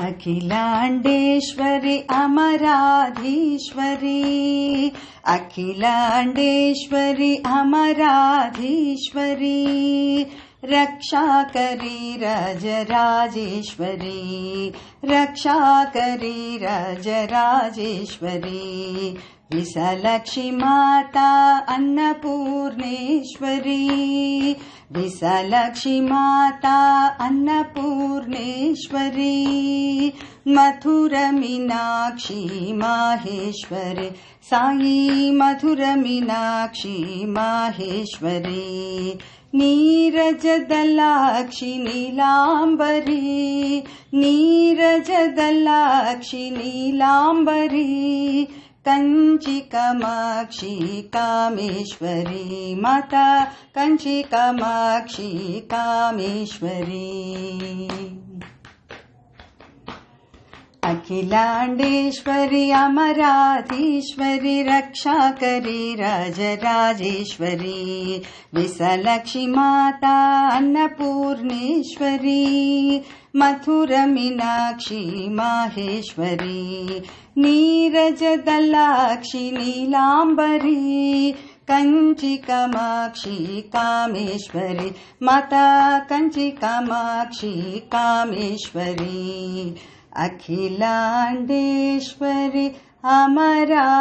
अखिलाण्डेश्वरि अमराधीश्वरी अखिलाण्डेश्वरि अमराधीश्वरी रक्षाकरी राजराजेश्वरी रक्षाकरी राजराजेश्वरी विशालक्षी माता अन्नपूर्णेश्वरी विशालक्षी माता अन्नपूर्णेश्वरी मधुर मीनाक्षी माहेश्वरी साई मधुर मीनाक्षी माहेश्वरी नीरजदलाक्षी नीलांबरी नीरजदलाक्षी नीलांबरी कंची कामाक्षी कामेश्वरी माता कंची कामाक्षी कामेश्वरी अखिलाण्डेश्वरि अमराधीश्वरि रक्षाकरी राजराजेश्वरी विशालक्षी माता अन्नपूर्णेश्वरी मधुर मीनाक्षी माहेश्वरी नीरजदलाक्षी नीलांबरी कंची कामाक्षी कामेश्वरी माता कंची कामाक्षी कामेश्वरी अखिलाण्डेश्वरि अमराधीश्वरी।